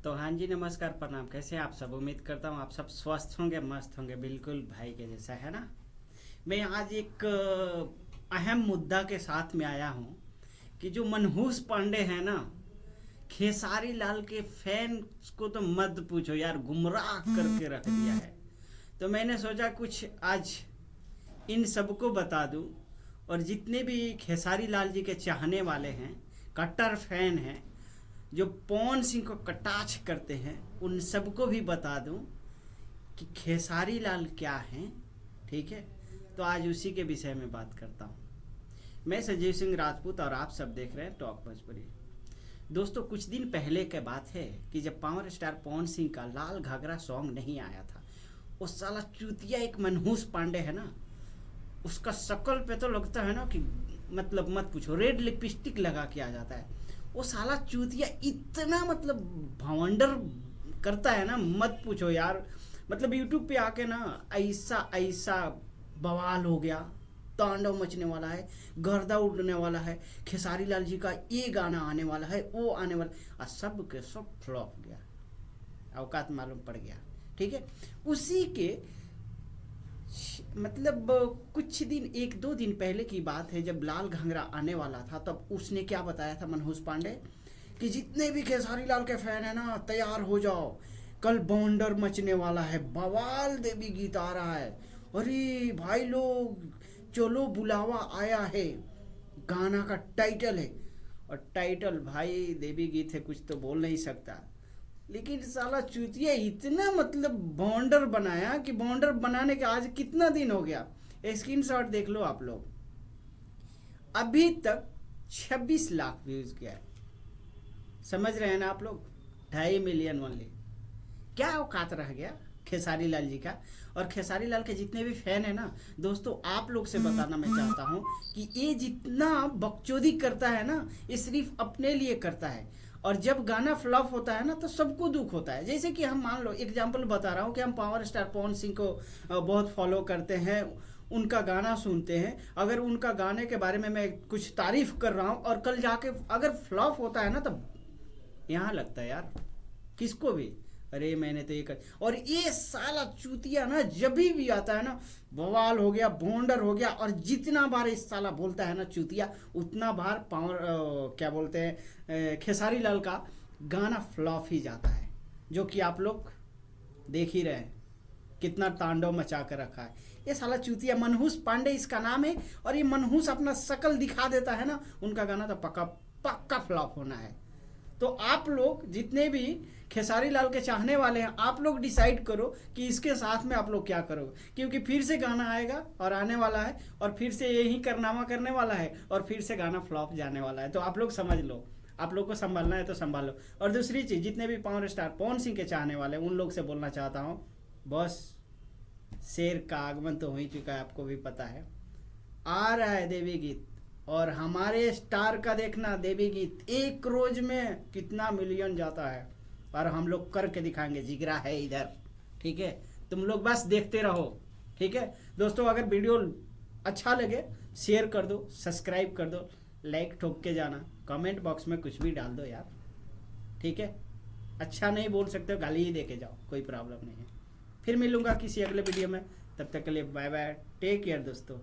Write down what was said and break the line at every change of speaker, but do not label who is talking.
तो हाँ जी, नमस्कार, प्रणाम। कैसे हैं आप सब? उम्मीद करता हूँ आप सब स्वस्थ होंगे, मस्त होंगे, बिल्कुल भाई के जैसा, है ना। मैं आज एक अहम मुद्दा के साथ में आया हूँ कि जो मनहूस पांडे हैं ना, खेसारी लाल के फैन को तो मत पूछो यार, गुमराह करके रख दिया है। तो मैंने सोचा कुछ आज इन सबको बता दूं, और जितने भी खेसारी लाल जी के चाहने वाले हैं, कट्टर फैन हैं, जो पवन सिंह को कटाक्ष करते हैं, उन सबको भी बता दूं कि खेसारी लाल क्या हैं। ठीक है, तो आज उसी के विषय में बात करता हूं। मैं संजीव सिंह राजपूत और आप सब देख रहे हैं टॉक भोजपुरी। दोस्तों, कुछ दिन पहले के बात है कि जब पावर स्टार पवन सिंह का लाल घाघरा सॉन्ग नहीं आया था, उस साला चूतिया एक मनहूस पांडे है ना, उसका शकल पे तो लगता है ना कि मतलब मत पूछो, रेड लिपस्टिक लगा के आ जाता है। वो साला चूतिया इतना मतलब भवंडर करता है ना, मत पूछो यार। मतलब यूट्यूब पे आके ना ऐसा ऐसा बवाल हो गया, तांडव मचने वाला है, गर्दा उड़ने वाला है, खेसारी लाल जी का ये गाना आने वाला है, वो आने वाला, और सब के सब फ्लॉप गया, औकात मालूम पड़ गया। ठीक है, उसी के मतलब कुछ दिन, एक दो दिन पहले की बात है, जब लाल घाघरा आने वाला था, तब उसने क्या बताया था मनहूस पांडे कि जितने भी खेसारी लाल के फैन है ना, तैयार हो जाओ, कल बौंडर मचने वाला है, बवाल देवी गीत आ रहा है। अरे भाई लोग चलो, बुलावा आया है, गाना का टाइटल है। और टाइटल भाई देवी गीत है, कुछ तो बोल नहीं सकता। लेकिन साला चूतिया इतना मतलब बॉन्डर बनाया कि बॉन्डर बनाने के आज कितना दिन हो गया, स्क्रीनशॉट देख लो आप लोग। अभी तक 26 लाख व्यूज गया है। समझ रहे हैं ना आप लोग? 2.5 मिलियन ओनली। क्या औकात रह गया खेसारी लाल जी का। और खेसारी लाल के जितने भी फैन है ना दोस्तों, आप लोग से बताना मैं चाहता हूँ कि ये जितना बकचोदी करता है ना, ये सिर्फ अपने लिए करता है। और जब गाना फ्लॉप होता है ना, तो सबको दुख होता है। जैसे कि हम मान लो एग्जाम्पल बता रहा हूँ कि हम पावर स्टार पवन सिंह को बहुत फॉलो करते हैं, उनका गाना सुनते हैं। अगर उनका गाने के बारे में मैं कुछ तारीफ कर रहा हूँ और कल जाके अगर फ्लॉप होता है ना, तब यहाँ लगता है यार किसको भी, अरे मैंने तो ये कर। और ये साला चूतिया ना जब भी आता है ना, बवाल हो गया, बॉन्डर हो गया, और जितना बार इस साला बोलता है ना चूतिया, उतना बार पावर क्या बोलते हैं, खेसारी लाल का गाना फ्लॉप ही जाता है। जो कि आप लोग देख ही रहे हैं कितना तांडव मचा कर रखा है ये साला चूतिया। मनहूस पांडे इसका नाम है, और ये मनहूस अपना शकल दिखा देता है ना, उनका गाना तो पक्का पक्का फ्लॉप होना है। तो आप लोग जितने भी खेसारी लाल के चाहने वाले हैं, आप लोग डिसाइड करो कि इसके साथ में आप लोग क्या करोगे, क्योंकि फिर से गाना आएगा और आने वाला है, और फिर से यही कारनामा करने वाला है, और फिर से गाना फ्लॉप जाने वाला है। तो आप लोग समझ लो, आप लोग को संभालना है तो संभालो। और दूसरी चीज़, जितने भी पावर स्टार पवन सिंह के चाहने वाले हैं, उन लोग से बोलना चाहता हूँ, बस शेर का आगमन तो हो ही चुका है, आपको भी पता है। आ रहा है देवी गीत, और हमारे स्टार का देखना, देवी गीत एक रोज में कितना मिलियन जाता है, और हम लोग करके दिखाएंगे, जिगरा है इधर। ठीक है, तुम लोग बस देखते रहो। ठीक है दोस्तों, अगर वीडियो अच्छा लगे शेयर कर दो, सब्सक्राइब कर दो, लाइक ठोक के जाना, कमेंट बॉक्स में कुछ भी डाल दो यार। ठीक है, अच्छा नहीं बोल सकते हो, गाली ही दे के जाओ, कोई प्रॉब्लम नहीं है। फिर मिलूंगा किसी अगले वीडियो में, तब तक के लिए बाय बाय, टेक केयर दोस्तों।